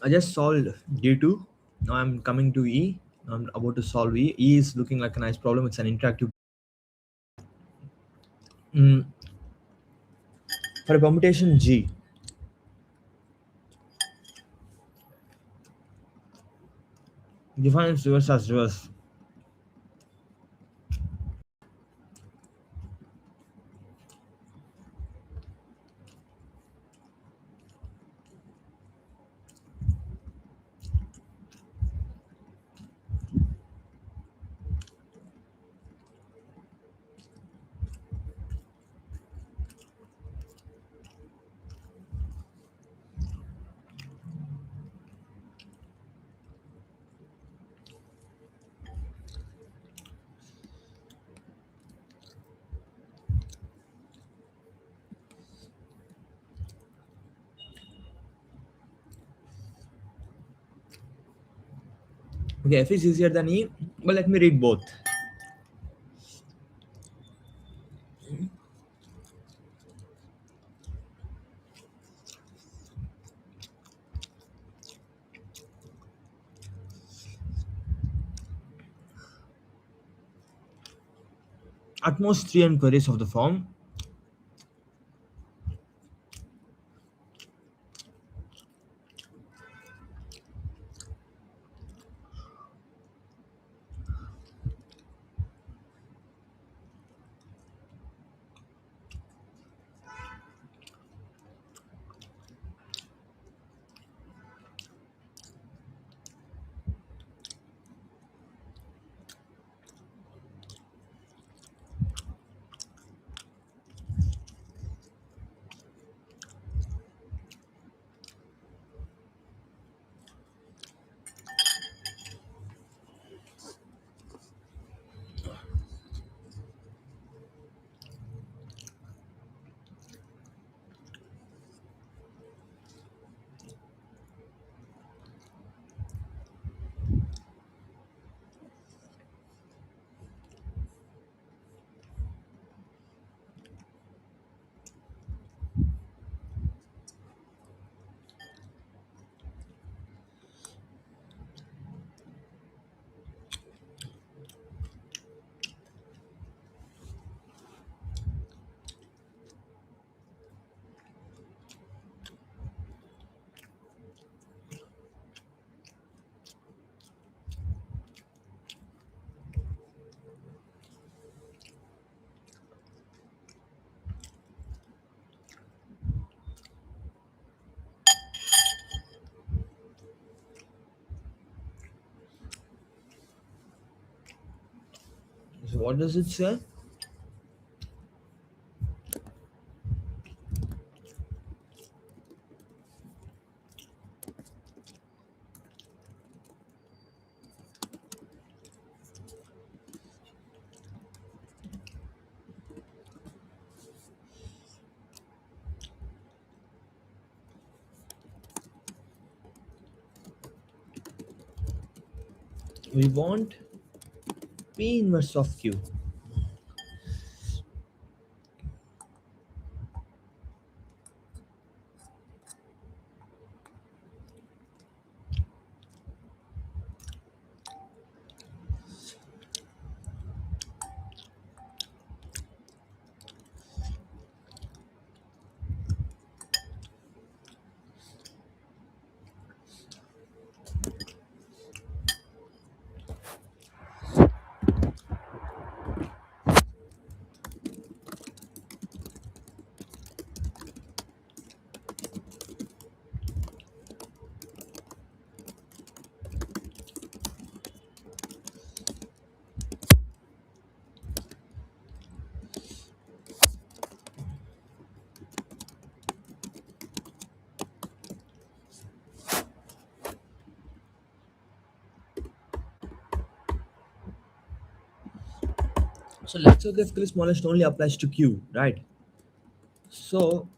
I just solved D2. Now I'm coming to E. I'm about to solve E. E is looking like a nice problem. It's an interactive. Mm, for a permutation G, defines reverse as reverse. Okay, F is easier than E, but let me read both. At most three enquiries of the form. So what does it say? We want P inverse of Q. So lexicographical smallest only applies to Q, right? So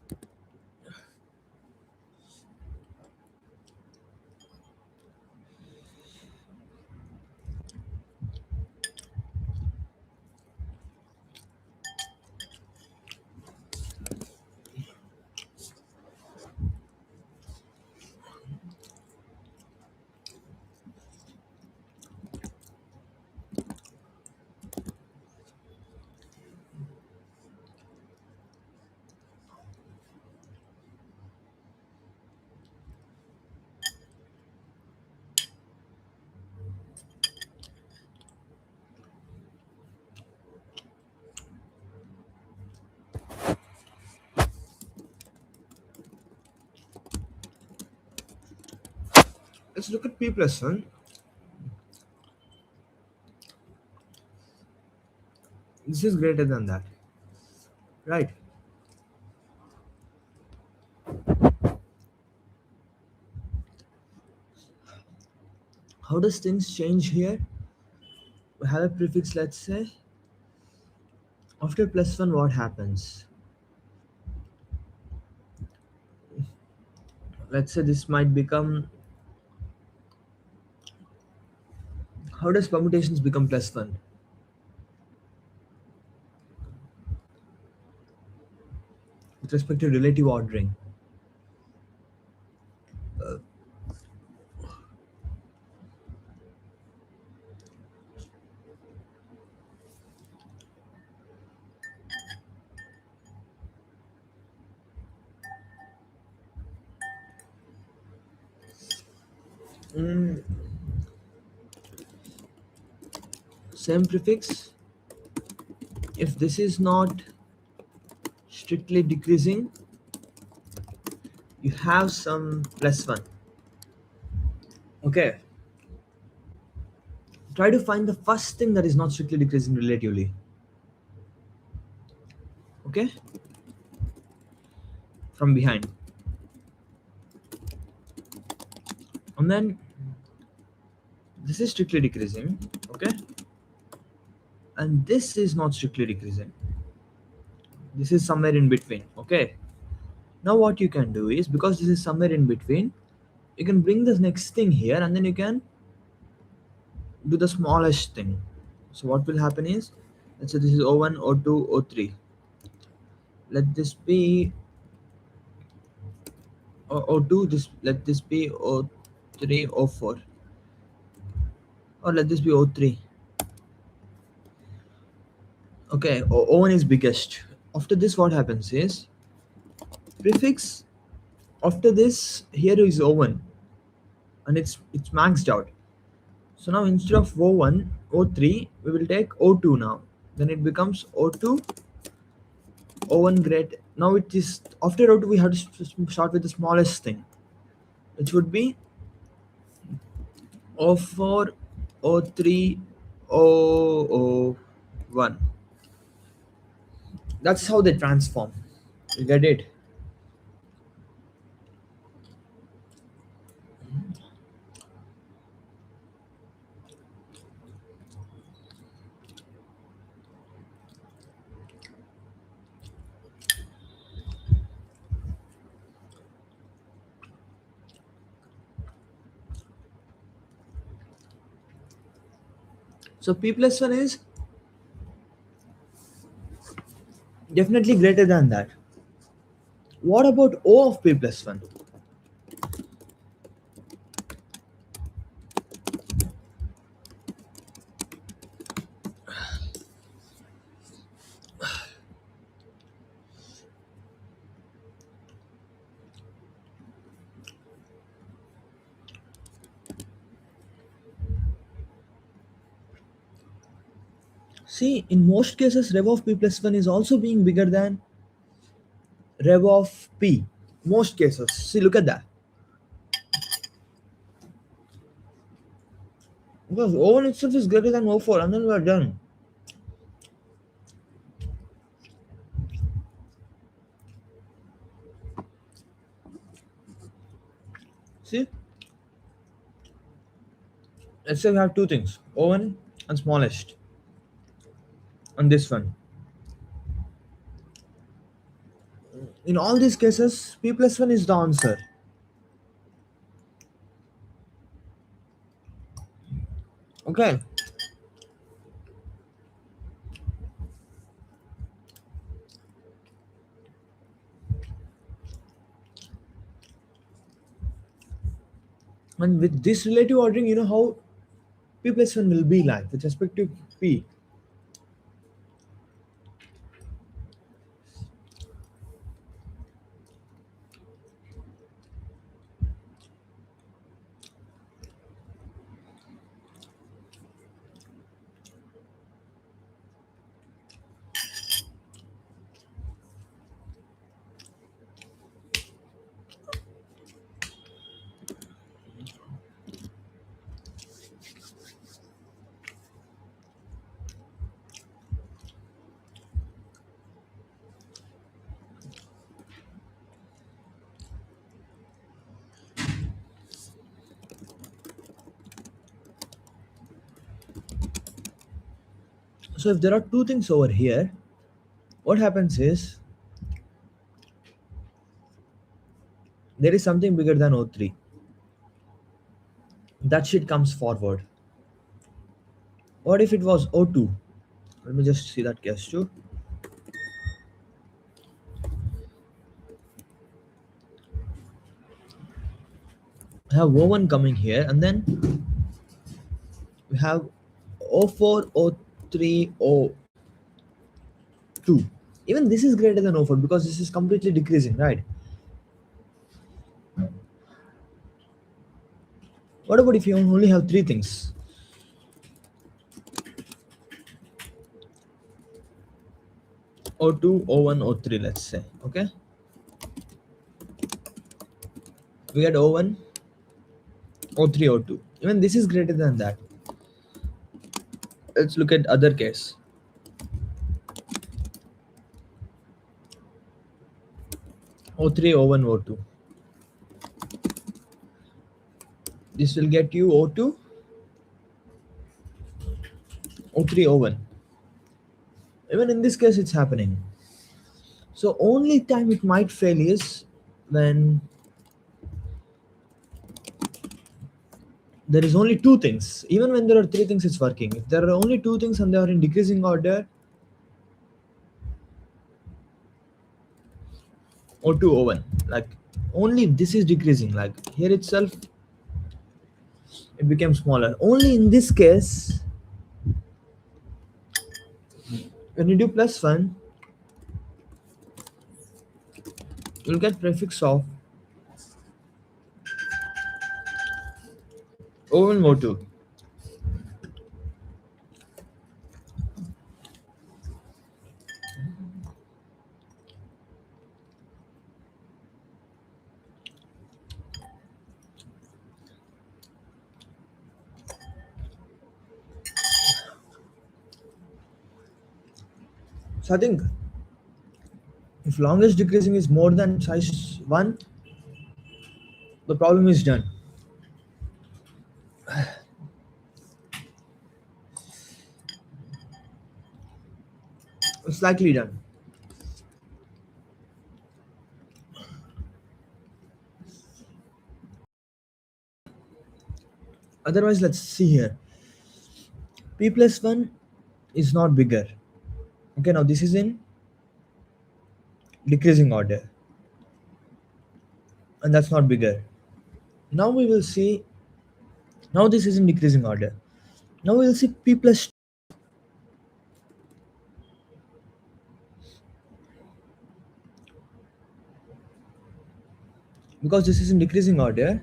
Let's look at p plus 1. This is greater than that, right? How does things change here? We have a prefix, let's say. After plus 1, what happens? Let's say this might become. How does permutations become plus 1? With respect to relative ordering. Mm, Same prefix. If this is not strictly decreasing, you have some plus 1. Okay. Try to find the first thing that is not strictly decreasing relatively. Okay? From behind. And then this is strictly decreasing. Okay? And this is not strictly decreasing. This is somewhere in between. Okay? Now what you can do is, because this is somewhere in between, you can bring this next thing here and then you can do the smallest thing. So what will happen is, let's say this is O1, O2, O3. Let this be O2, this let this be O3, O4. Or let this be O3. Okay, O1 is biggest. After this, what happens is, prefix after this here is O1 and it's maxed out. So now instead of O1, O3, we will take O2 now. Then it becomes O2, O1 great. Now it is after O2 we have to start with the smallest thing, which would be O4, O3, O1. That's how they transform. You get it? So P plus 1 is definitely greater than that. What about O of P plus 1? See, in most cases, rev of P plus 1 is also being bigger than rev of P. Most cases. See, look at that. Because O1 itself is greater than O4 and then we are done. See, let's say we have two things, O1 and smallest on this one. In all these cases, P plus 1 is the answer. Okay. And with this relative ordering, you know how P plus 1 will be like with respect to P. So if there are two things over here, what happens is there is something bigger than O3. That shit comes forward. What if it was O2? Let me just see that case too. I have O1 coming here, and then we have O4, O3, O2. Even this is greater than O4 because this is completely decreasing, right? What about if you only have three things? O2, O1, O3, let's say. Okay, we get O1, O3, O2. Even this is greater than that. Let's look at other case. O3, O1, O2. This will get you O2, O3, O1. Even in this case, it's happening. So only time it might fail is when there is only two things. Even when there are three things, it's working. If there are only two things and they are in decreasing order, O2, O1, like only this is decreasing. Like here itself, it became smaller. Only in this case, when you do plus one, you'll get prefix of O1, O2. So I think if longest decreasing is more than size 1, the problem is done. It's likely done. Otherwise, let's see here. P plus 1 is not bigger. Okay, now this is in decreasing order, and that's not bigger. Now we will see, now this is in decreasing order. Now we will see P plus, because this is in decreasing order.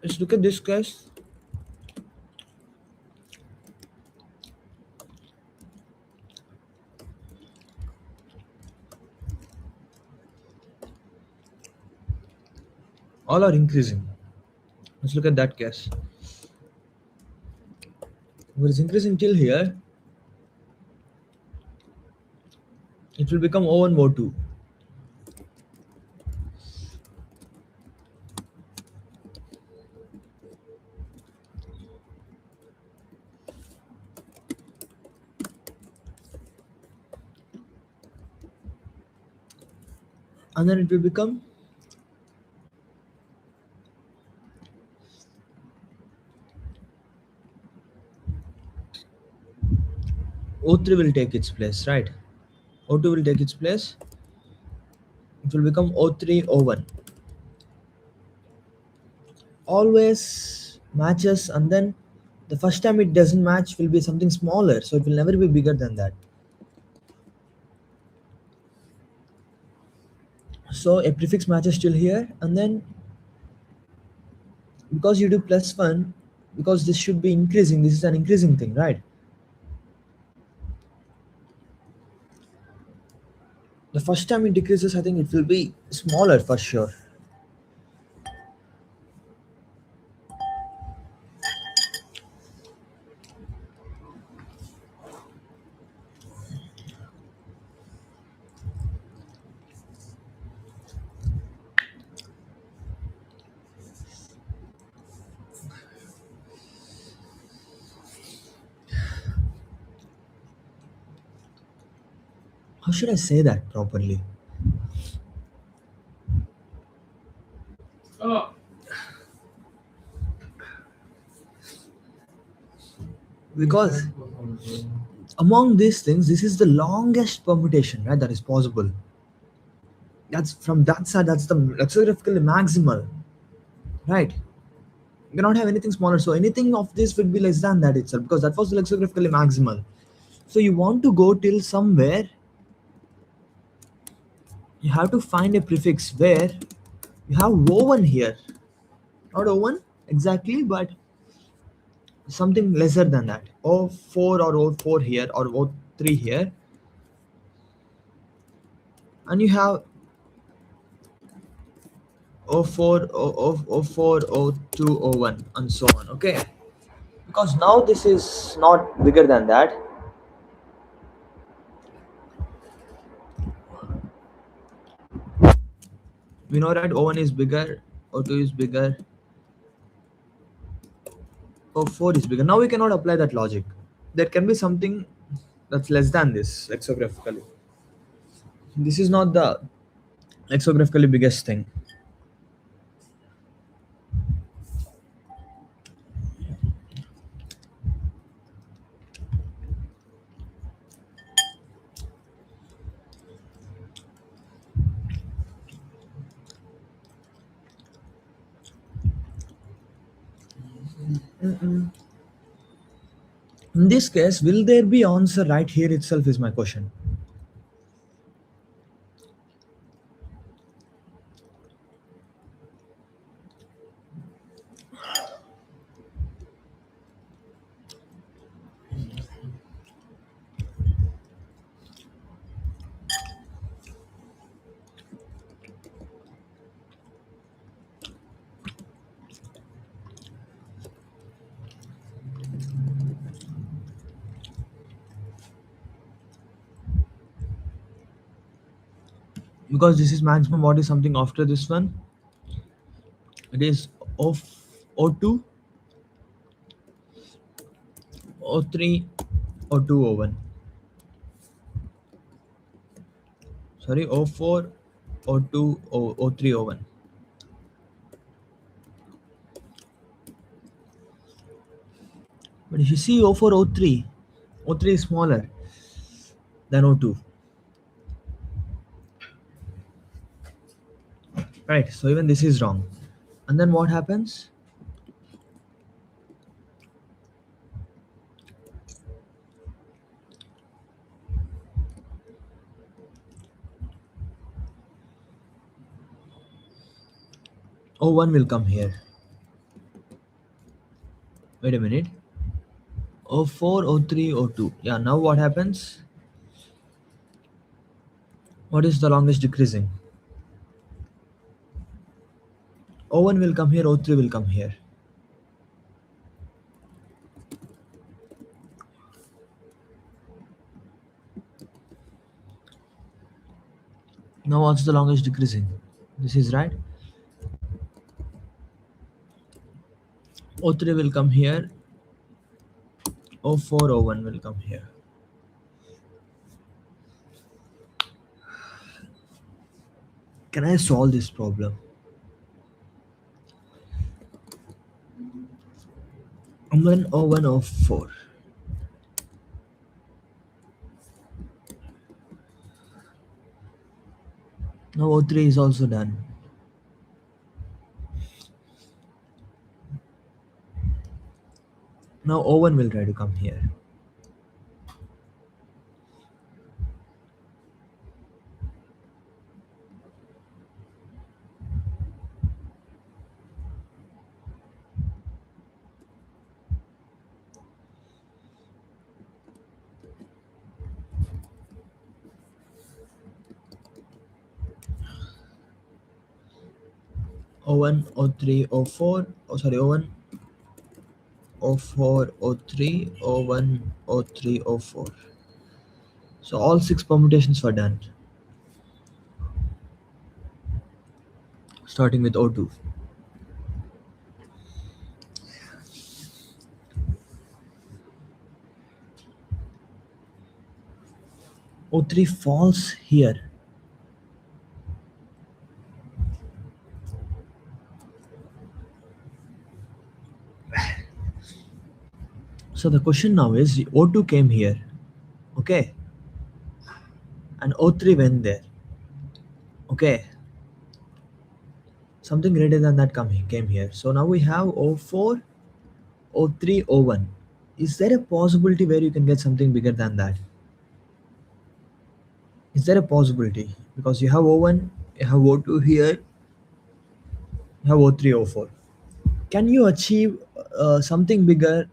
Let's look at this case. All are increasing. Let's look at that case. If it is increasing till here, it will become O1, O2. And then it will become O3 will take its place, right? O2 will take its place. It will become O3, O1. Always matches, and then the first time it doesn't match will be something smaller, so it will never be bigger than that. So a prefix matches till here, and then because you do plus 1, because this should be increasing, this is an increasing thing, right? The first time it decreases, I think it will be smaller for sure. how should I say that properly? Because among these things, this is the longest permutation, right? That is possible. That's from that side. That's the lexicographically maximal, right? You cannot have anything smaller. So anything of this would be less than that itself, because that was lexicographically maximal. So you want to go till somewhere, you have to find a prefix where you have O1 here. Not O1 exactly, but something lesser than that. O4 or O4 here or O3 here. And you have O4, O4, O2, O1, and so on. Okay. Because now this is not bigger than that. We know that O1 is bigger, O2 is bigger, O4 is bigger. Now we cannot apply that logic. There can be something that's less than this lexicographically. This is not the lexicographically biggest thing. In this case, will there be answer right here itself is my question. Because this is maximum, what is something after this one? It is O2, O3, O2, O1. Sorry, O4, O2, O3, O1. But if you see O4, O3, O3 is smaller than O2. Right, so even this is wrong. And then what happens? O1 will come here. Wait a minute. O4, O3, O2. Yeah, now what happens? What is the longest decreasing? O1 will come here, O3 will come here. Now what's the longest decreasing? This is right. O3 will come here, O4, O1 will come here. Can I solve this problem? O1, O1, O4. Now O3 is also done. Now O1 will try to come here. O1, O3, O4. Oh, sorry, O1, O4, O3, O1, O3, O4. So all six permutations were done, starting with O2. O3 falls here. So the question now is O2 came here, okay, and O3 went there, okay. Something greater than that came here. So now we have O4, O3, O1. Is there a possibility where you can get something bigger than that? Is there a possibility? Because you have O1, you have O2 here, you have O3, O4. Can you achieve something bigger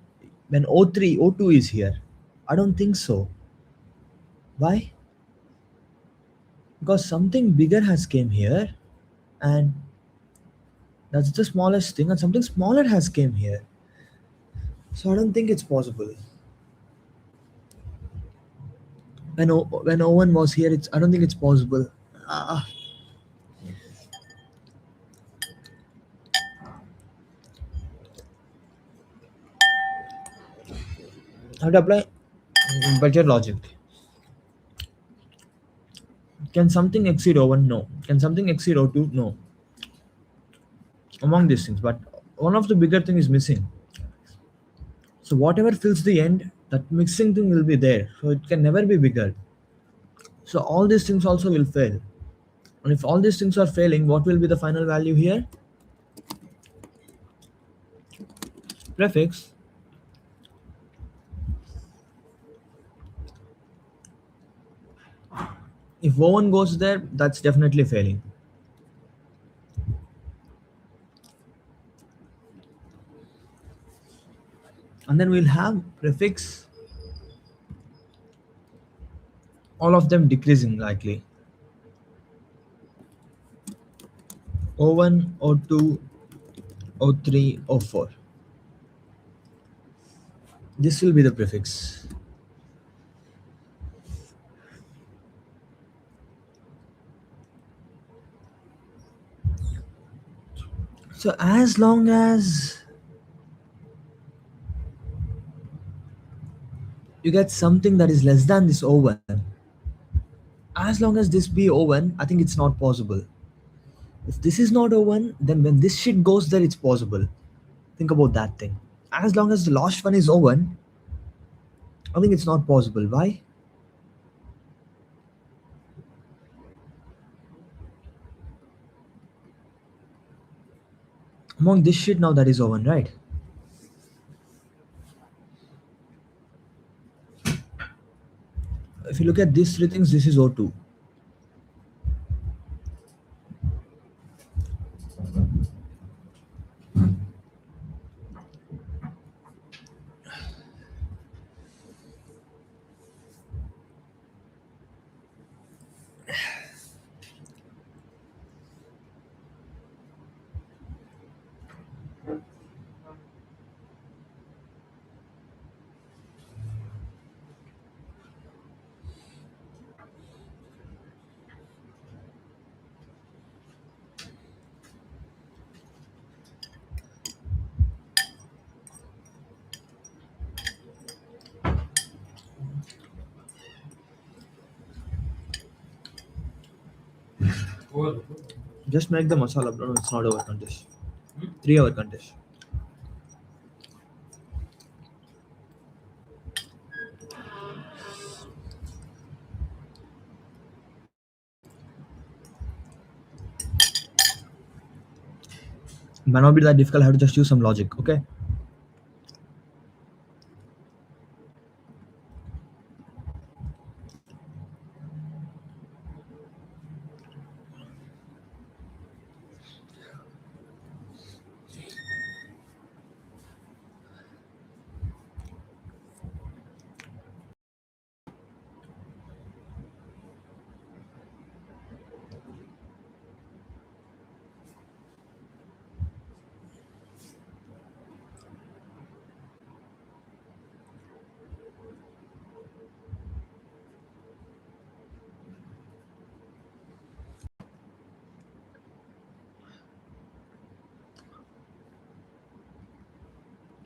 when O3, O2 is here? I don't think so. Why? Because something bigger has came here, and that's the smallest thing, and something smaller has came here. So I don't think it's possible. When O1 was here, I don't think it's possible. Ah, I have to apply better logic. Can something exceed O1? No. Can something exceed O2? No. Among these things, but one of the bigger thing is missing. So whatever fills the end, that mixing thing will be there. So it can never be bigger. So all these things also will fail. And if all these things are failing, what will be the final value here? Prefix. If O1 goes there, that's definitely failing. And then we'll have prefix, all of them decreasing likely. O1, O2, O3, O4. This will be the prefix. So as long as you get something that is less than this O1, as long as this be O1, I think it's not possible. If this is not O1, then when this shit goes there, it's possible. Think about that thing. As long as the last one is O1, I think it's not possible. Why? Among this shit now that is O1, right? If you look at these three things, this is O2. Just make the masala, bro. It's not over contest. 3 hour contest. Might not be that difficult. I have to just use some logic, okay?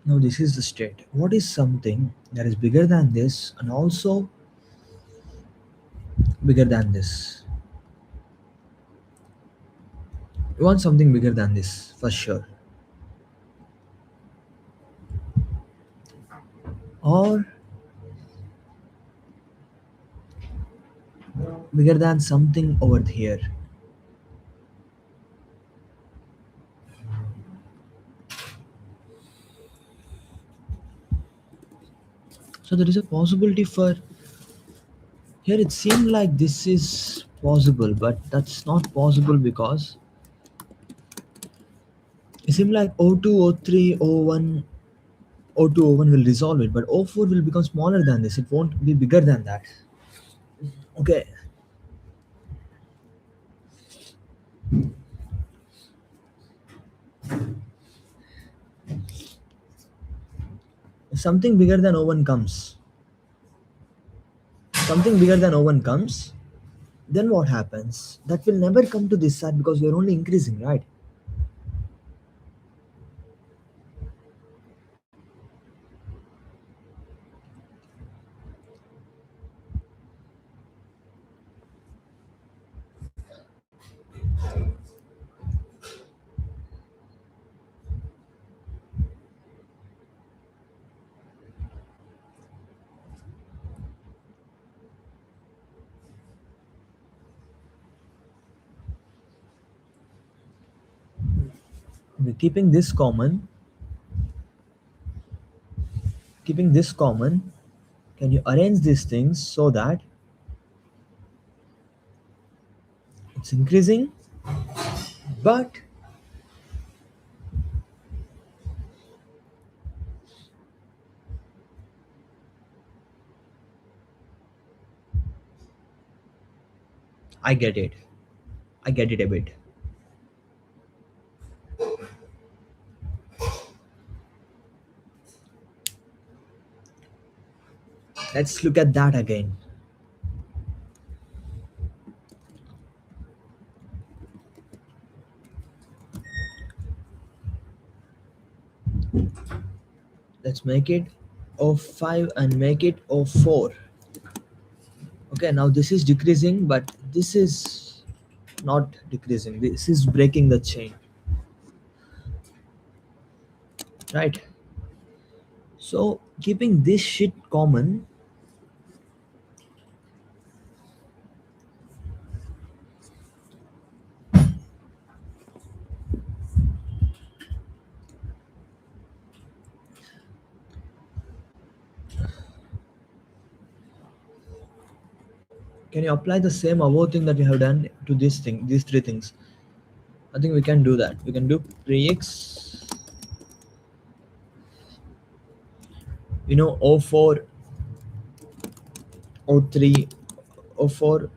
Now this is the state. What is something that is bigger than this and also bigger than this. You want something bigger than this for sure, or bigger than something over here. So there is a possibility for here. It seemed like this is possible, but that's not possible because it seemed like O2, O3, O1, O2, O1 will resolve it, but O4 will become smaller than this. It won't be bigger than that. Okay, if something bigger than O1 comes, something bigger than O1 comes, then what happens? That will never come to this side because we are only increasing, right? We're keeping this common. Can you arrange these things so that it's increasing, but I get it. I get it a bit. Let's look at that again. Let's make it O5 and make it O4. Okay, now this is decreasing, but this is not decreasing. This is breaking the chain, right? So keeping this shit common, can you apply the same above thing that you have done to this thing, these three things? I think we can do that. We can do pre-x, O4, O3, O4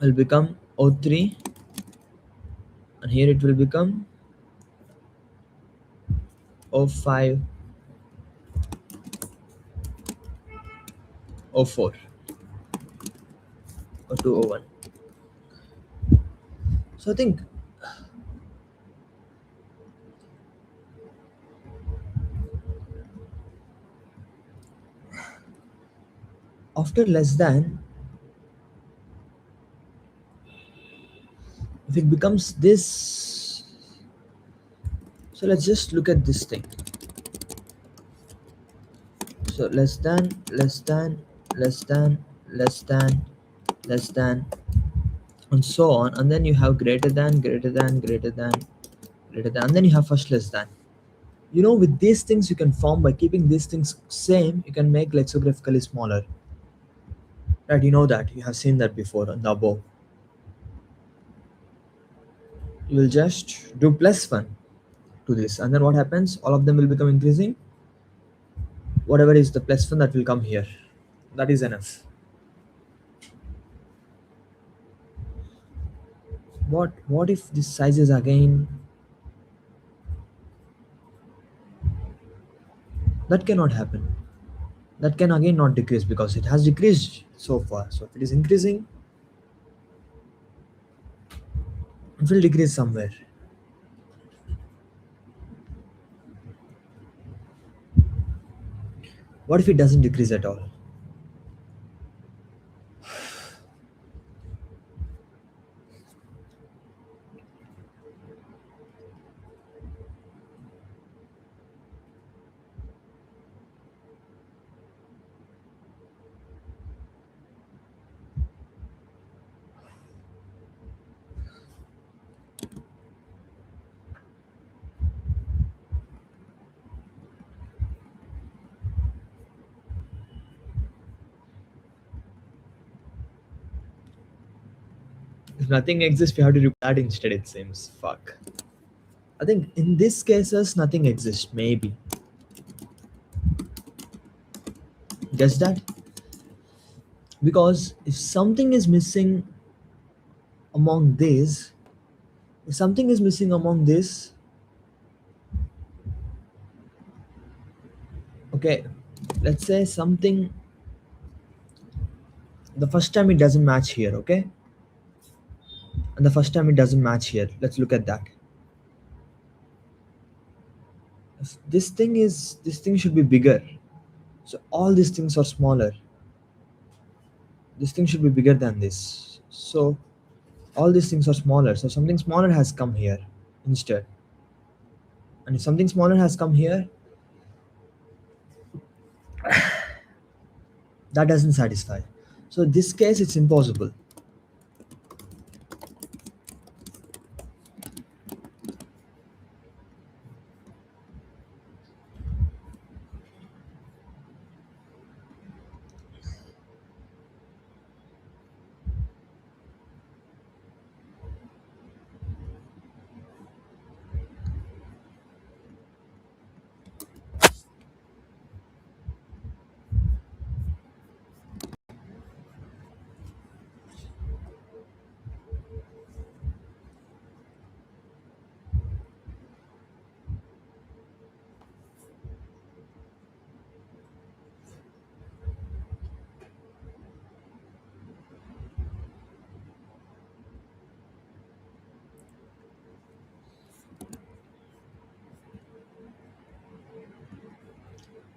will become O3, and here it will become O5, O4, O2, O1. So I think after less than, if it becomes this, so let's just look at this thing. So less than, less than, less than, less than, less than, and so on, and then you have greater than, greater than, greater than, greater than, and then you have first less than. With these things you can form by keeping these things same. You can make lexicographically smaller, right? You know that you have seen that before on the above. You will just do +1 to this, and then what happens? All of them will become increasing. Whatever is the +1 that will come here, that is enough. What if this size is again? That cannot happen. That can again not decrease because it has decreased so far. So if it is increasing, it will decrease somewhere. What if it doesn't decrease at all? If nothing exists, we have to do that instead, it seems. Fuck. I think in this cases, nothing exists, maybe. Guess that? Because if something is missing among this, if something is missing among this, okay, let's say something, the first time it doesn't match here, okay? And the first time it doesn't match here. Let's look at that. If this thing should be bigger. So all these things are smaller. This thing should be bigger than this. So all these things are smaller. So something smaller has come here instead. And if something smaller has come here, that doesn't satisfy. So in this case, it's impossible.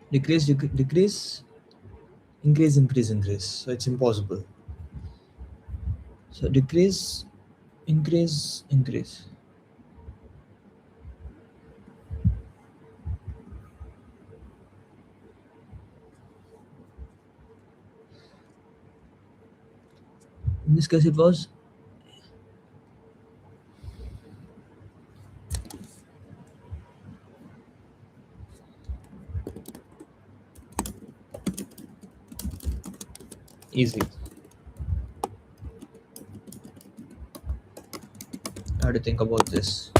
Decrease, decrease, increase, increase, increase. So it's impossible. So decrease, increase, increase. In this case, it was easy. How to think about this?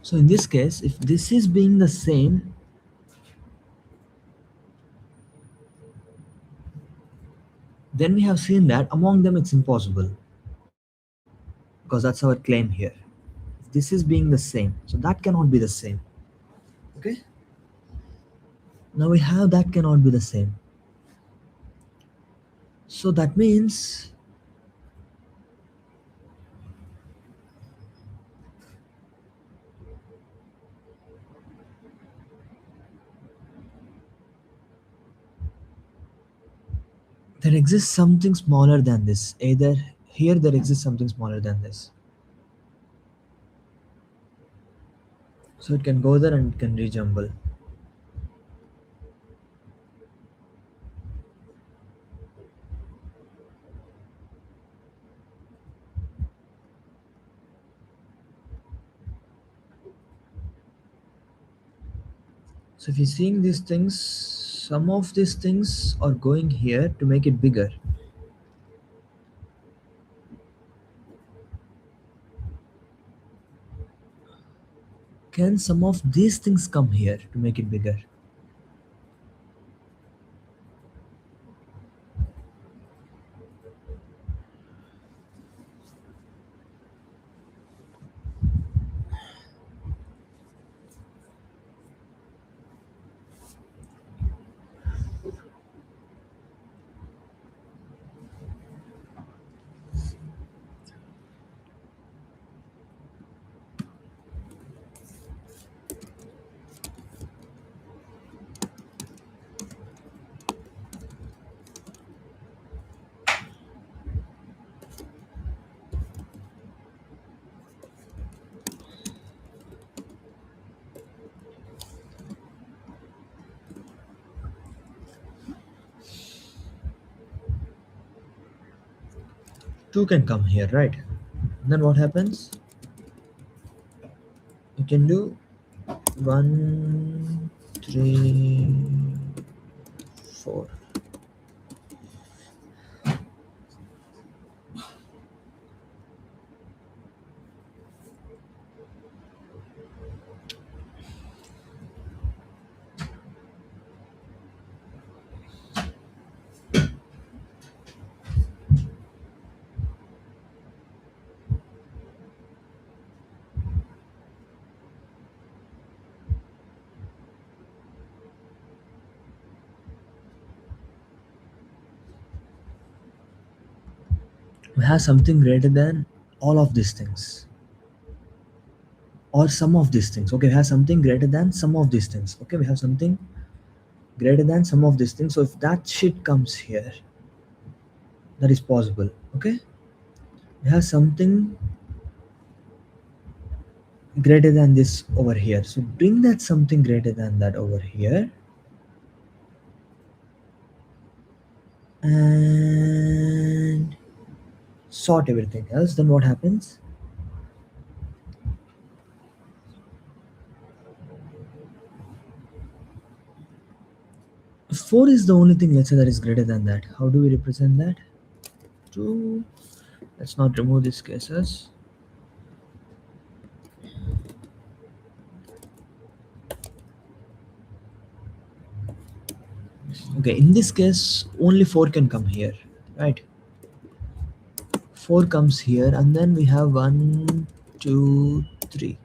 So in this case, if this is being the same, then we have seen that among them it's impossible, because that's our claim here. If this is being the same, so that cannot be the same. Okay? Now we have that cannot be the same. So that means there exists something smaller than this. Either here there exists something smaller than this. So it can go there and it can rejumble. So if you're seeing these things, some of these things are going here to make it bigger. Can some of these things come here to make it bigger? Two can come here, right? Then what happens? You can do one, three, four. We have something greater than all of these things, or some of these things. Okay, we have something greater than some of these things. Okay, we have something greater than some of these things. So if that shit comes here, that is possible. Okay, we have something greater than this over here. So bring that something greater than that over here, and sort everything else. Then what happens? 4 is the only thing, let's say, that is greater than that. How do we represent that? 2. Let's not remove these cases. Okay, in this case, only 4 can come here, right? 4 comes here, and then we have 1, 2, 3.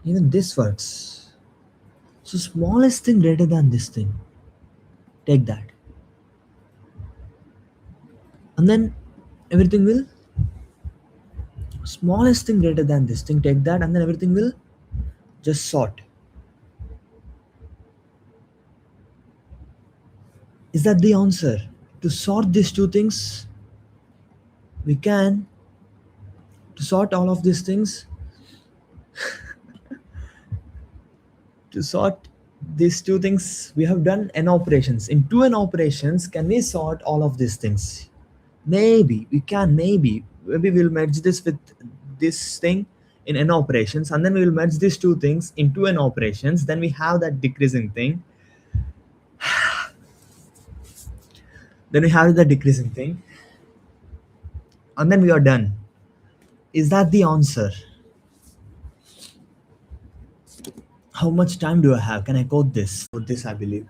Even this works. So smallest thing greater than this thing, take that. And then everything will, smallest thing greater than this thing, take that, and then everything will just sort. Is that the answer? To sort these two things, we can, to sort all of these things, to sort these two things, we have done n operations. In 2n operations, can we sort all of these things? Maybe we can. Maybe we'll merge this with this thing in n operations, and then we will merge these two things into n operations. Then we have that decreasing thing. Then we have the decreasing thing, and then we are done. Is that the answer? How much time do I have? Can I code this? Code this, I believe.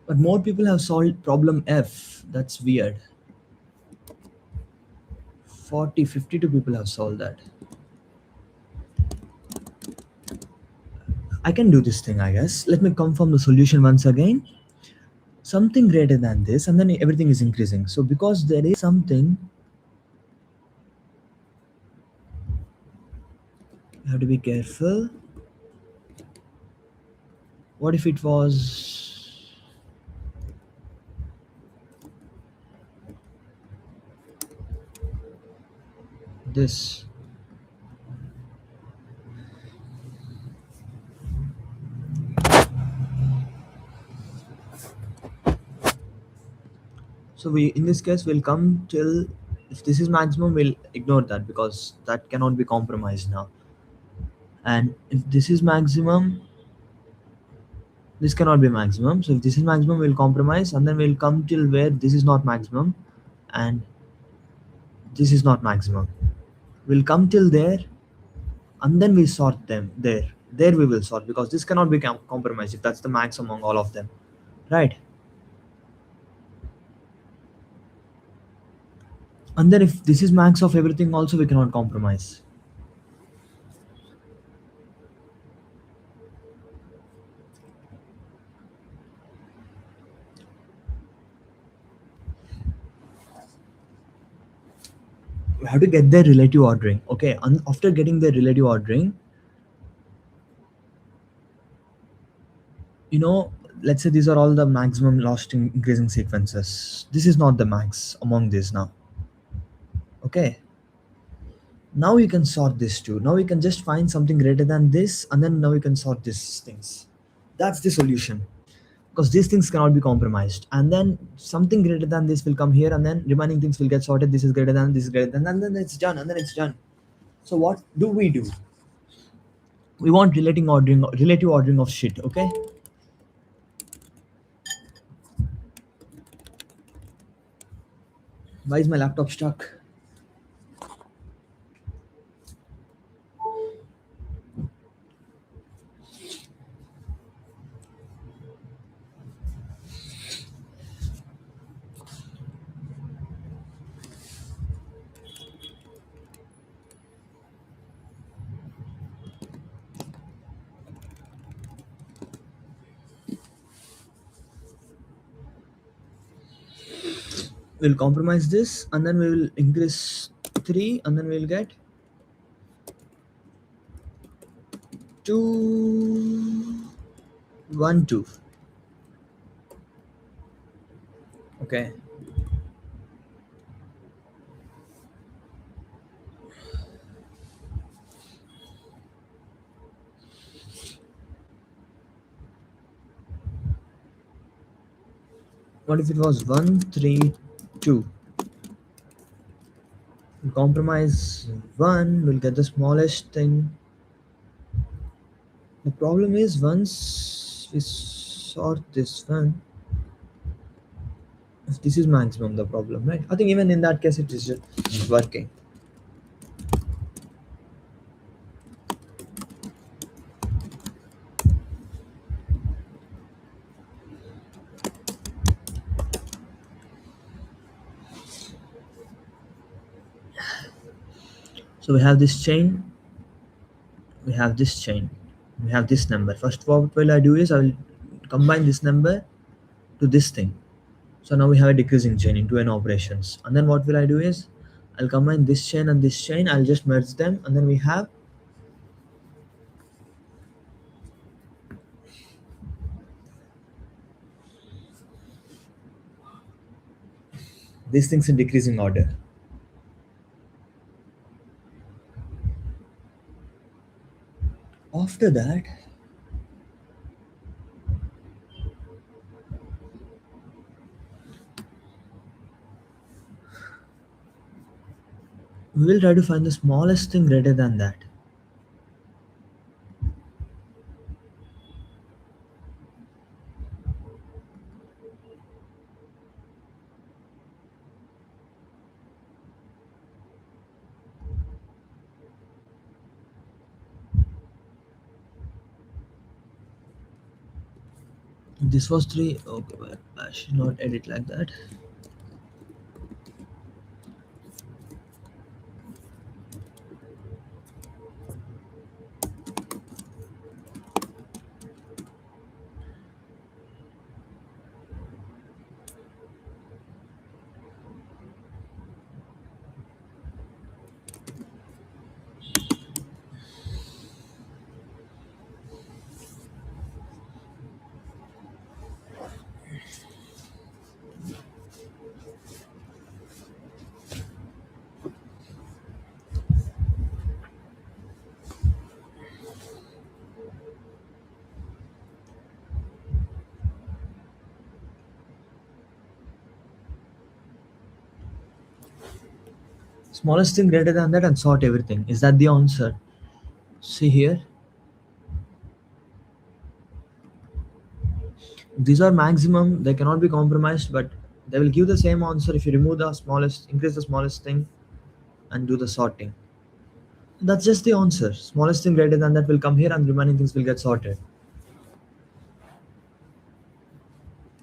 But more people have solved problem F. That's weird. 40, 52 people have solved that. I can do this thing, I guess. Let me confirm the solution once again. Something greater than this, and then everything is increasing. So because there is something, you have to be careful. What if it was this? So we, in this case, will come till, if this is maximum, we'll ignore that because that cannot be compromised now. And if this is maximum, this cannot be maximum. So if this is maximum, we'll compromise, and then we'll come till where this is not maximum. and this is not maximum. We'll come till there, and then we sort them there. There we will sort, because this cannot be compromised if that's the max among all of them, right? And then if this is max of everything also, we cannot compromise. We have to get their relative ordering. Okay, and after getting the relative ordering, you know, let's say these are all the maximum last increasing sequences. This is not the max among these now. Okay, now you can sort this too. Now you can just find something greater than this, and then now you can sort these things. That's the solution, because these things cannot be compromised. And then something greater than this will come here, and then remaining things will get sorted. This is greater than, this is greater than, and then it's done, and then it's done. So what do? We want relative ordering of shit. Okay, why is my laptop stuck? We'll compromise this, and then we will increase 3, and then we'll get 2 1 2. Okay, what if it was 1 3 2? We'll compromise 1, we'll get the smallest thing. The problem is, once we sort this one, if this is maximum, the problem, right? I think even in that case, it is just working. So we have this chain, we have this chain, we have this number. First, what will I do is I will combine this number to this thing. So now we have a decreasing chain into n operations. And then what will I do is I'll combine this chain and this chain, I'll just merge them, and then we have these things in decreasing order. After that, we will try to find the smallest thing greater than that. This was 3. Okay, well, I should not edit like that. Smallest thing greater than that and sort everything. Is that the answer? See here. These are maximum, they cannot be compromised, but They will give the same answer if you remove the smallest, increase the smallest thing, and do the sorting. That's just the answer. Smallest thing greater than that will come here, and remaining things will get sorted.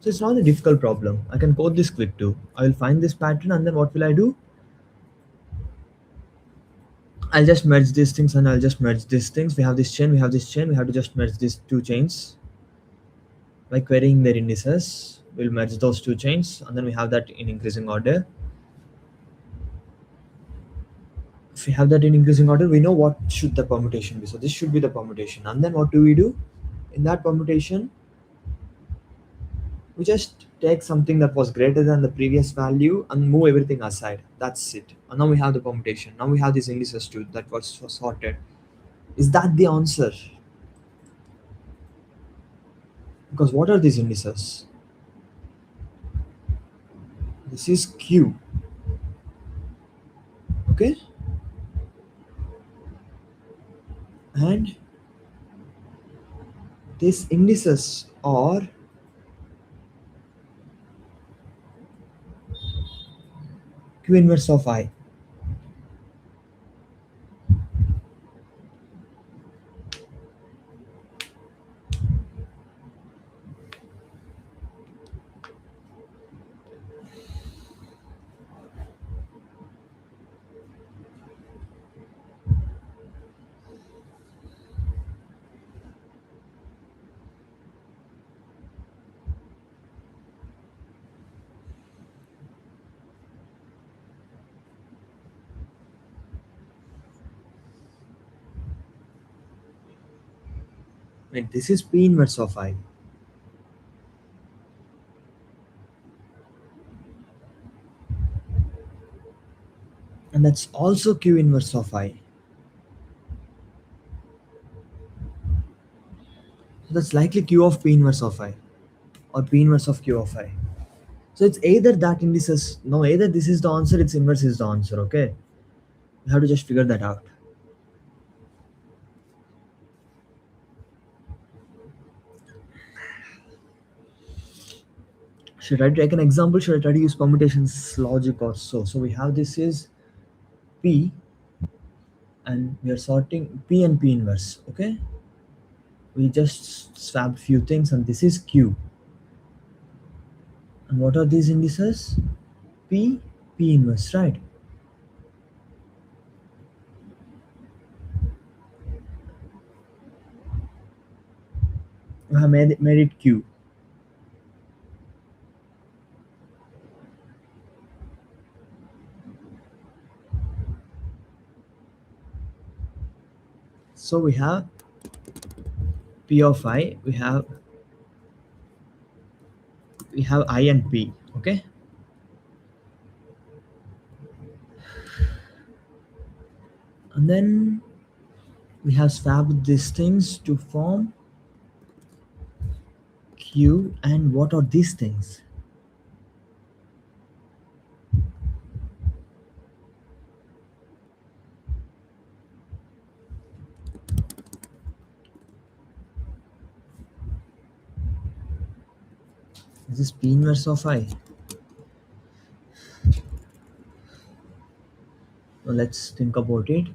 So it's not a difficult problem. I can code this quick too. I will find this pattern, and then what will I do? I'll just merge these things, and I'll just merge these things. We have this chain, we have this chain, we have to just merge these two chains by querying their indices. We'll merge those two chains, and then we have that in increasing order. If we have that in increasing order, we know what should the permutation be. So this should be the permutation. And then what do we do? In that permutation, we just take something that was greater than the previous value and move everything aside. That's it. And now we have the permutation. Now we have these indices too that was sorted. Is that the answer? Because what are these indices? This is Q. Okay? And these indices are Q inverse of I. Wait, this is P inverse of I. And that's also Q inverse of I. So that's likely Q of P inverse of I or P inverse of Q of I. So it's either that indices, no, either this is the answer, its inverse is the answer, okay? You have to just figure that out. Should I take an example? Should I try to use permutations logic or so? So we have this is P and we are sorting P and P inverse, okay? We just swapped few things and this is Q. And what are these indices? P, P inverse, right? I have made it Q. So we have P of I, we have I and P, okay? And then we have swapped these things to form Q. And what are these things? Is this P inverse of I? Now let's think about it.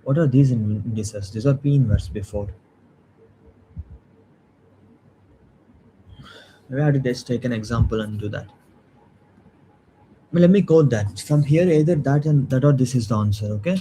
What are these indices? These are P inverse before. Maybe I have to just take an example and do that. Well, let me code that. From here, either that and that or this is the answer, okay?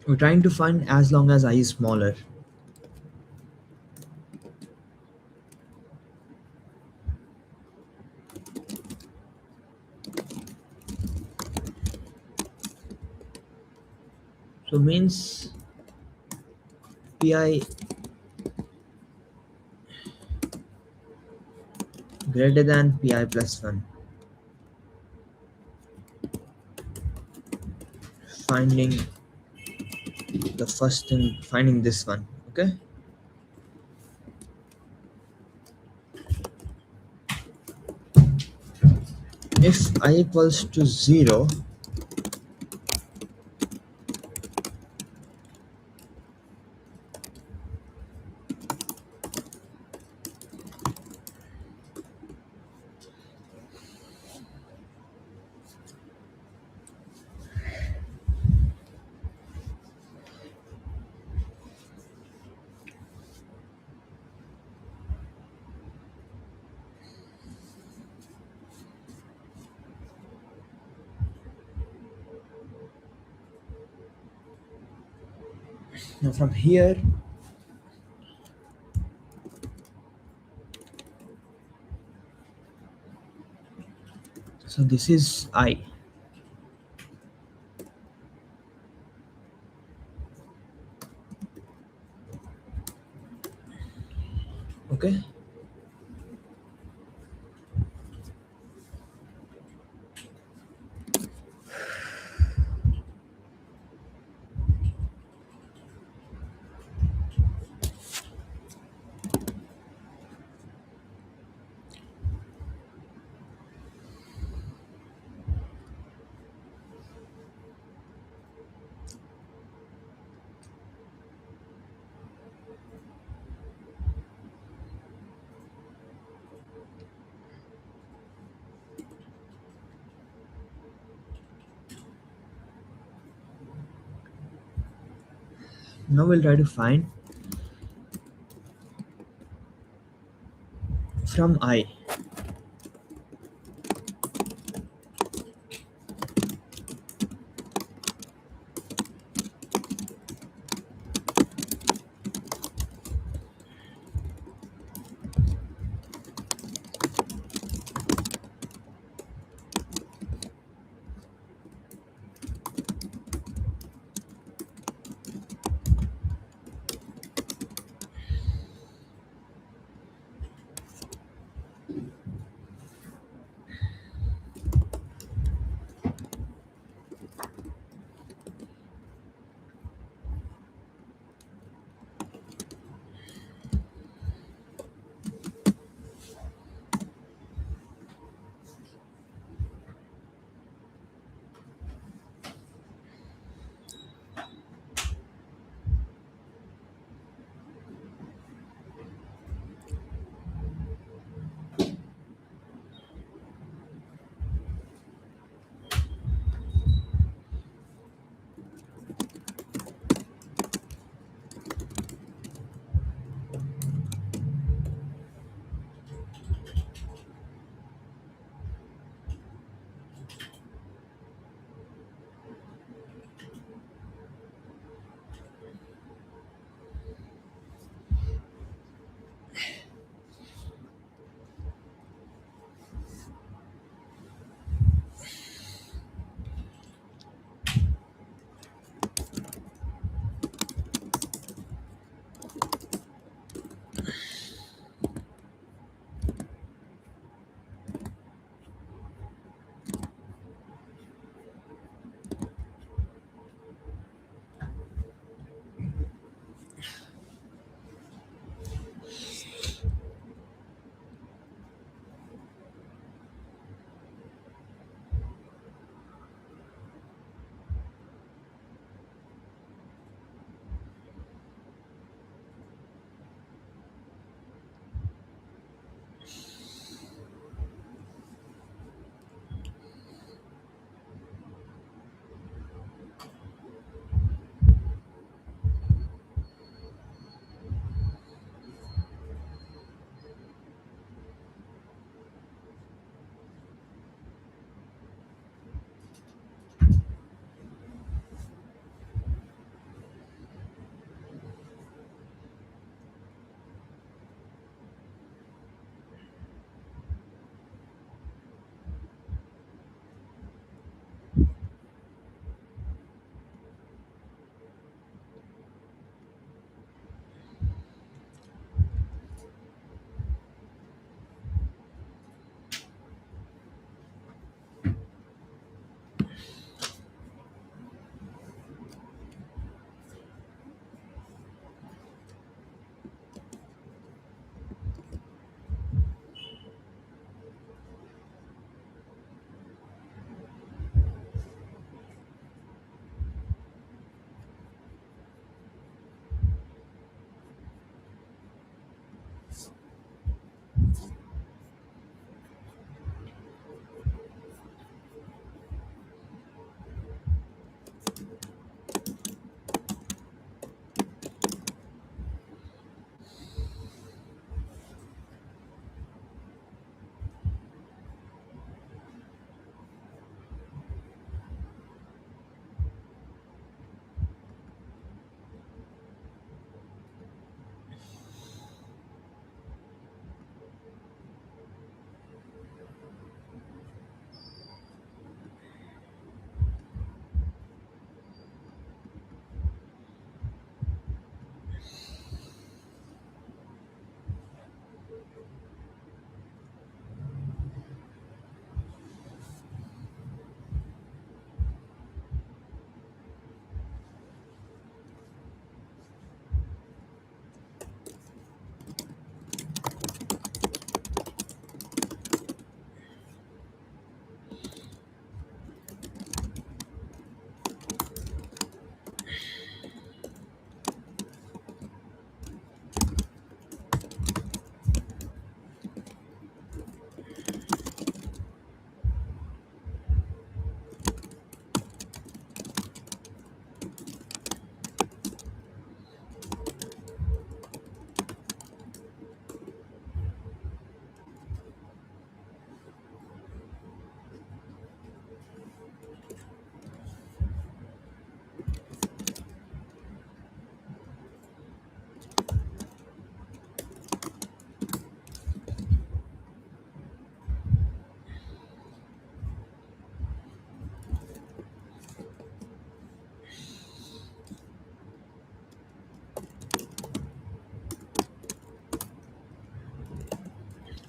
We're trying to find as long as I is smaller. So means pi greater than pi plus 1. Finding the first thing, finding this one. Okay. If I equals to 0, now from here, so this is I. Okay. Now we'll try to find from I.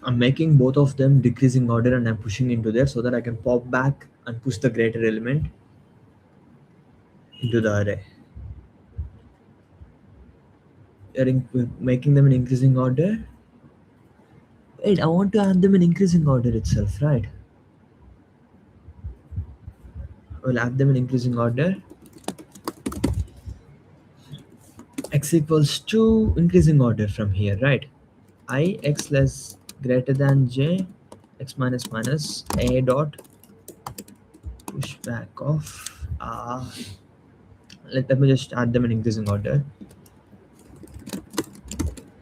I'm making both of them decreasing order and I'm pushing into there so that I can pop back and push the greater element into the array. We're making them in increasing order. Wait, I want to add them in increasing order itself, right? We'll add them in increasing order. X equals to increasing order from here, right? I x less greater than j, x minus minus a dot push back of let me just add them in increasing order.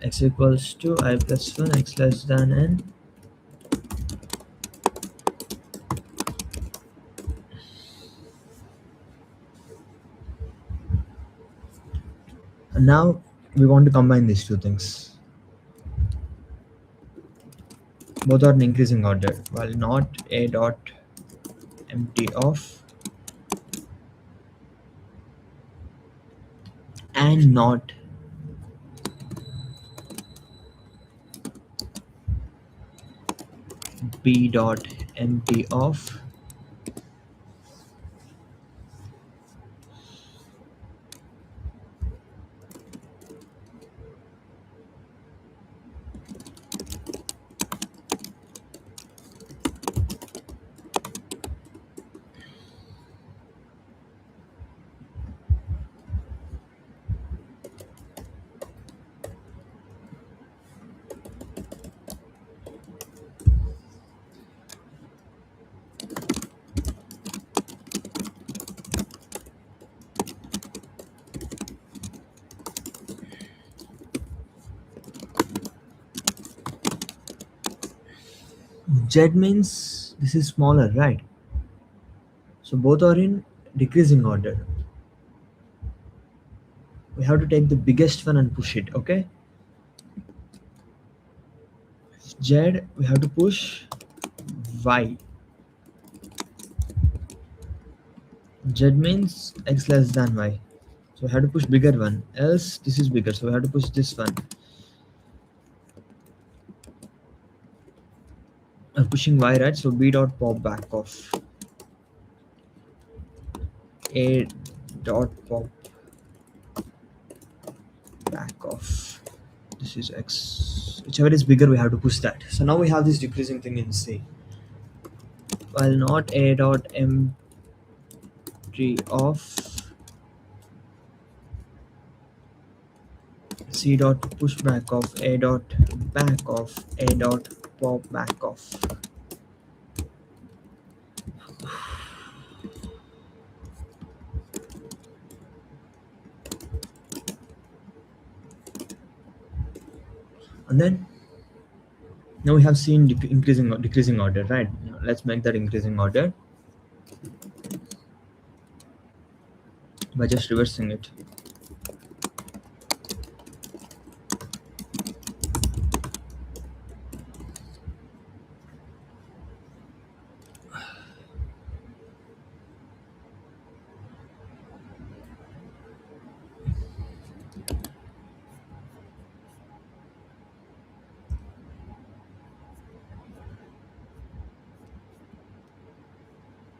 X equals to I plus 1 x less than n. And now we want to combine these two things. Both are in increasing order, while not a dot empty of and not b dot empty of z means this is smaller, right? So both are in decreasing order. We have to take the biggest one and push it, okay? Z, we have to push y. Z means x less than y. So we have to push bigger one. Else this is bigger. So we have to push this one. Pushing y, right? So b dot pop back off. A dot pop back off. This is x. Whichever is bigger, we have to push that. So now we have this decreasing thing in C. While not a dot empty of C dot push back off a dot back off a dot pop back off. And then now we have seen increasing or decreasing order, right? Now let's make that increasing order by just reversing it.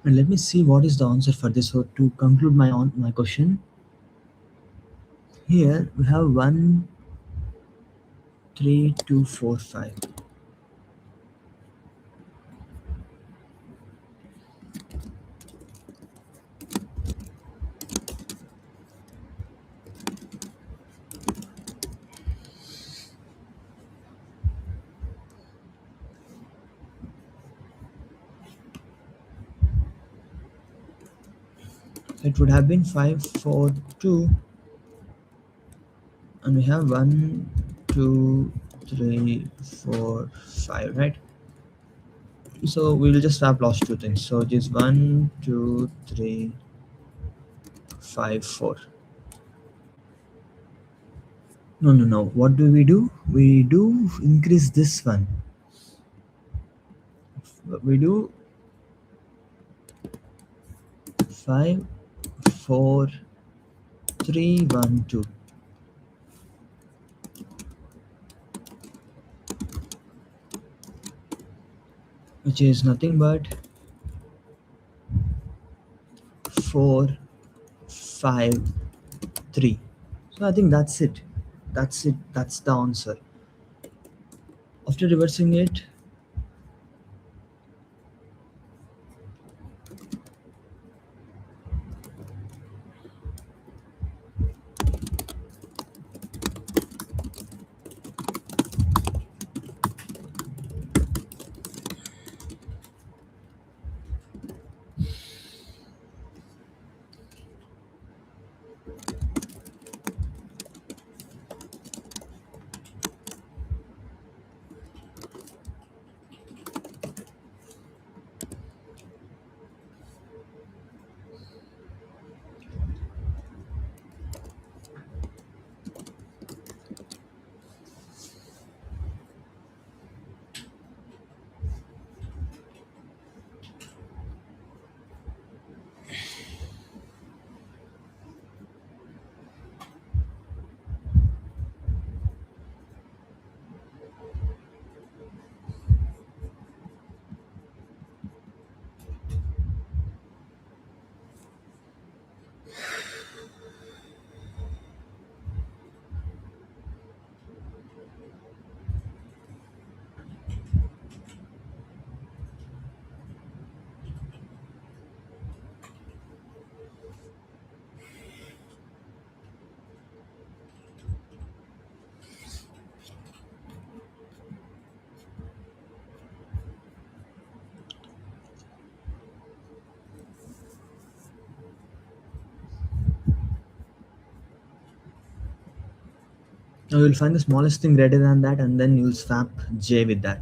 And let me see what is the answer for this. So to conclude my question, here we have 1 3 2 4 5. It would have been 5 4 2, and we have 1 2 3 4 5, right? So we will just swap last two things. So it is 1 2 3 5 4. No. What do? We do increase this one. We do 5 4 3 1 2. which is nothing but 4, 5, 3. So I think that's it. That's it. That's the answer. After reversing it, now you'll find the smallest thing greater than that, and then you'll swap j with that.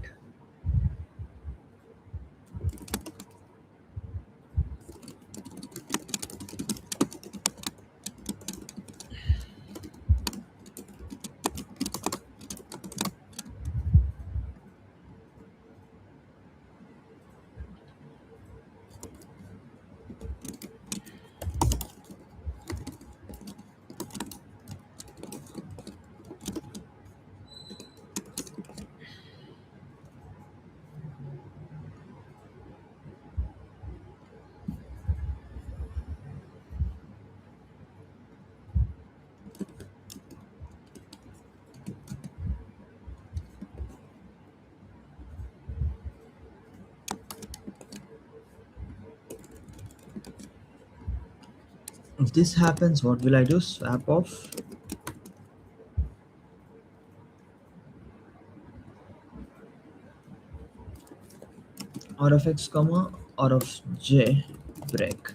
If this happens, what will I do? Swap off r of x comma r of j break.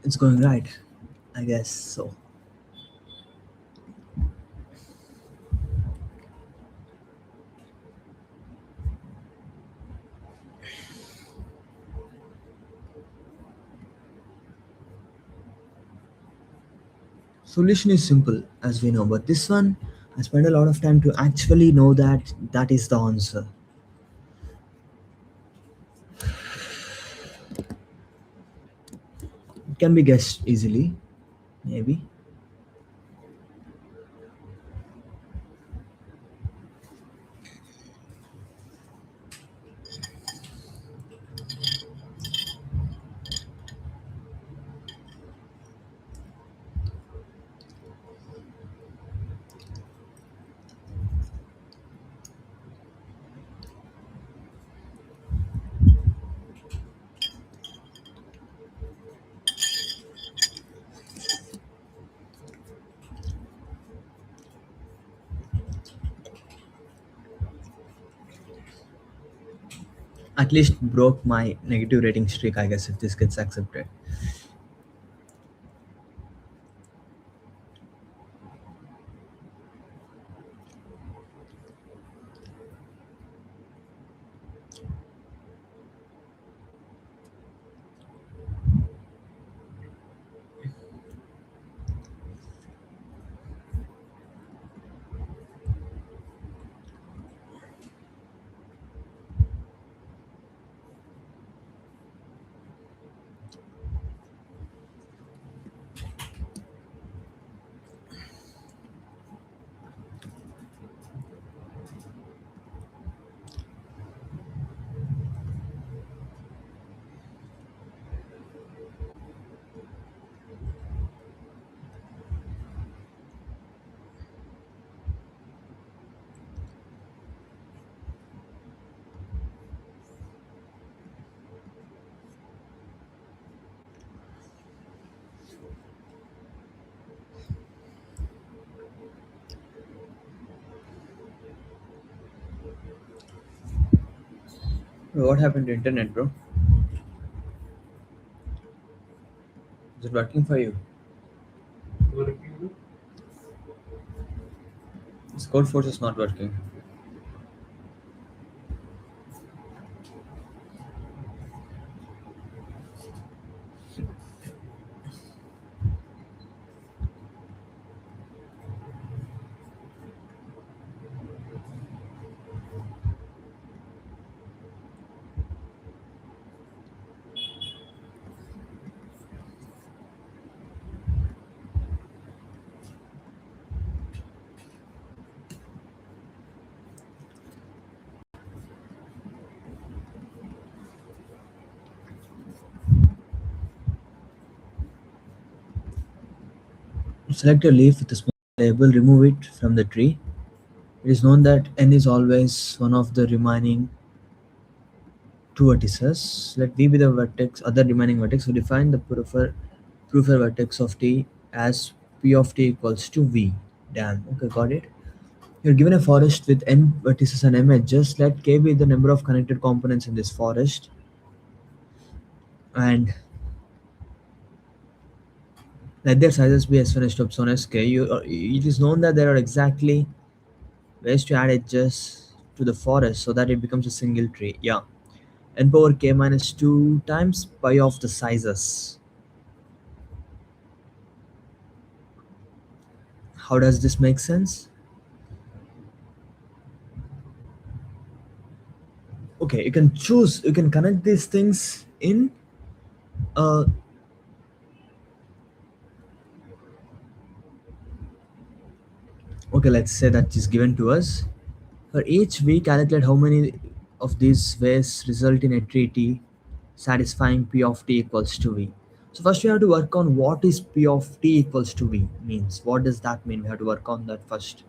It's going right, I guess so. Solution is simple, as we know, but this one, I spent a lot of time to actually know that that is the answer. It can be guessed easily, maybe. At least broke my negative rating streak, I guess, if this gets accepted. What happened to internet, bro? Is it working for you? This code force is not working. Select a leaf with a small label, remove it from the tree. It is known that n is always one of the remaining two vertices. Let v be the vertex, other remaining vertex. So define the prefer vertex of t as p of t equals to v. Damn. Okay, got it. You're given a forest with n vertices and m edges. Let k be the number of connected components in this forest, and let their sizes be as finished up on as k. It is known that there are exactly ways to add edges to the forest so that it becomes a single tree. Yeah. N power k minus 2 times pi of the sizes. How does this make sense? Okay, you can choose, you can connect these things in. Uh, okay, let's say that is given to us. For each, we calculate how many of these ways result in a tree t satisfying p of t equals to v. So first we have to work on what is p of t equals to v means. What does that mean? We have to work on that first.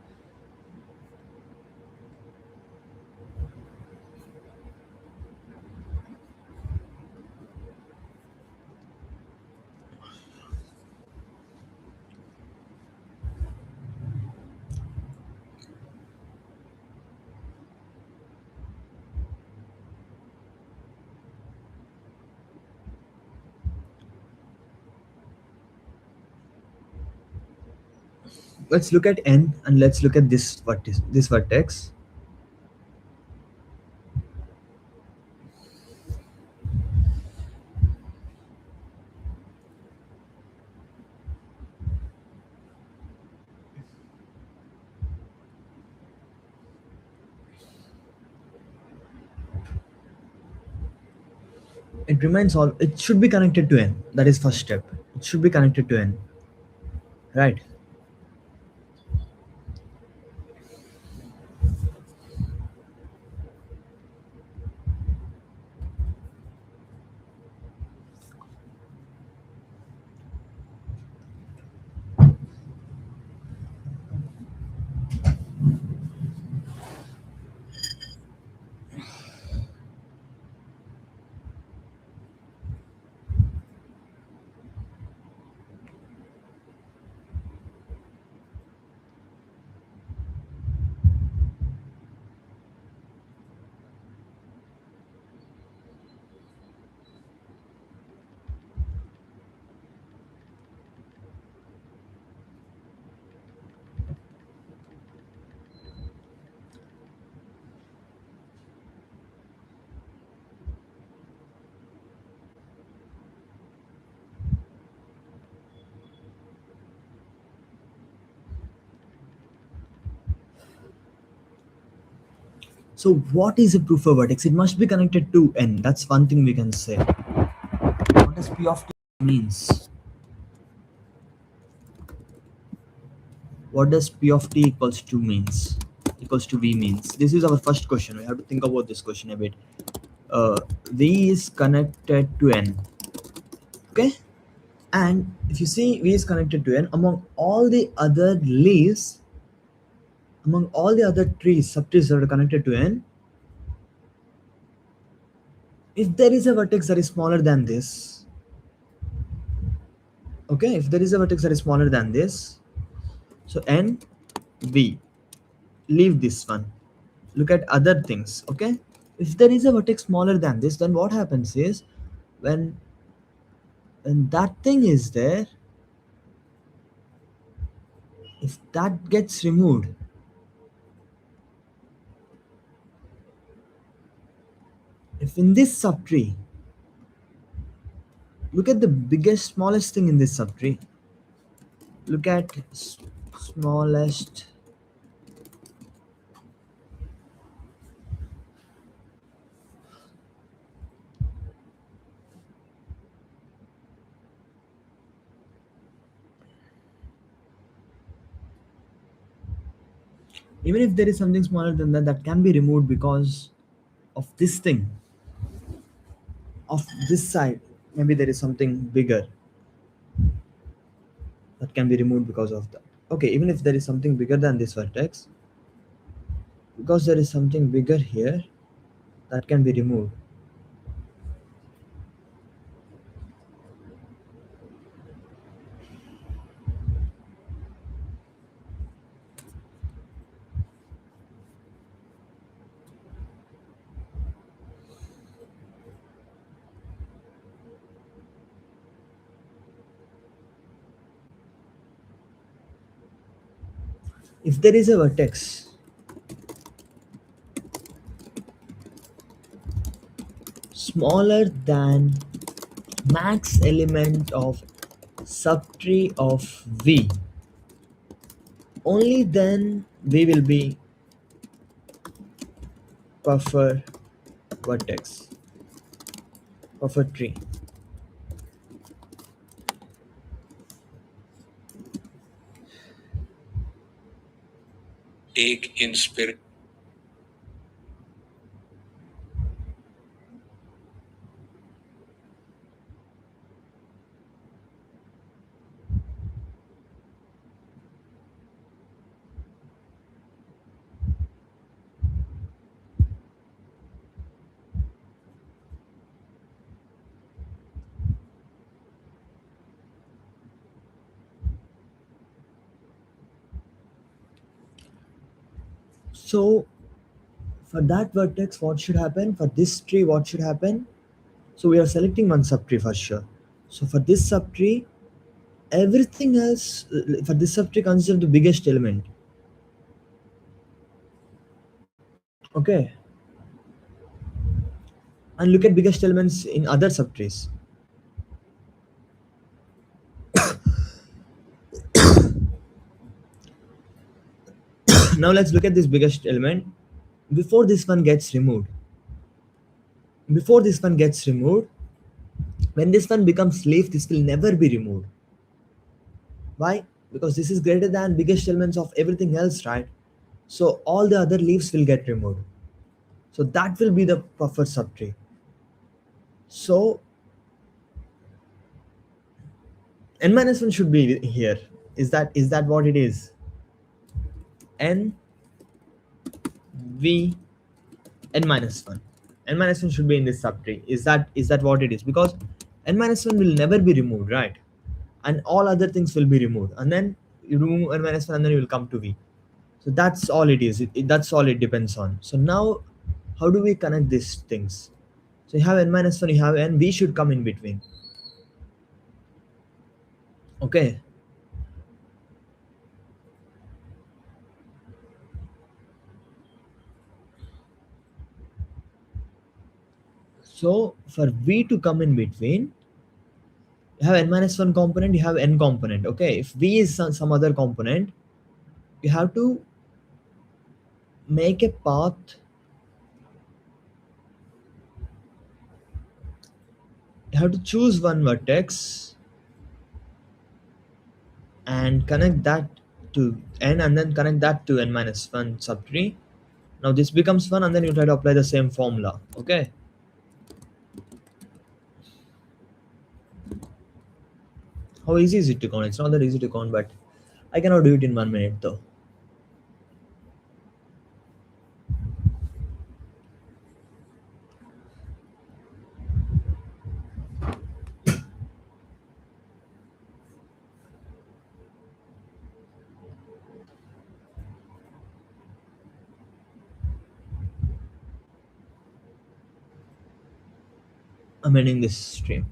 Let's look at n and let's look at this vertex. it remains all, it should be connected to n. That is first step. It should be connected to n, right? So what is a proof of vertex? It must be connected to n. That's one thing we can say. What does p of t means? What does p of t equals to means? Equals to v means. This is our first question. We have to think about this question a bit. V is connected to n. Okay, and if you see V is connected to n, among all the other leaves, among all the other trees, subtrees that are connected to n, if there is a vertex that is smaller than this, okay, if there is a vertex that is smaller than this, so n, V, leave this one. Look at other things, okay? If there is a vertex smaller than this, then what happens is when when that thing is there, if that gets removed, if in this subtree, look at the biggest, smallest thing in this subtree. Look at smallest. Even if there is something smaller than that, that can be removed because of this thing, of this side. Maybe there is something bigger that can be removed because of that. Okay, even if there is something bigger than this vertex, because there is something bigger here that can be removed. If there is a vertex smaller than max element of subtree of V, only then we will be buffer vertex, buffer tree. Take in spirit. So for that vertex, what should happen? For this tree, what should happen? So we are selecting one subtree for sure. So for this subtree, everything else, for this subtree consists of the biggest element. Okay. And look at biggest elements in other subtrees. Now let's look at this biggest element. Before this one gets removed, before this one gets removed, When this one becomes leaf, this will never be removed. Why? Because this is greater than biggest elements of everything else, right? So all the other leaves will get removed. So that will be the buffer subtree. So n minus 1 should be here. Is that what it is? N v n minus 1. N minus 1 should be in this subtree. Is that what it is? Because n minus 1 will never be removed, right? And all other things will be removed. And then you remove n minus 1 and then you will come to v. So that's all it is. That's all it depends on. So now, how do we connect these things? So you have n minus 1, you have n, v should come in between. Okay. So for v to come in between, you have n minus 1 component, you have n component. Okay. If v is some other component, you have to make a path. You have to choose one vertex and connect that to n and then connect that to n minus 1 subtree. Now this becomes 1 and then you try to apply the same formula. Okay. How easy is it to count? It's not that easy to count, but I cannot do it in 1 minute though. I'm ending this stream.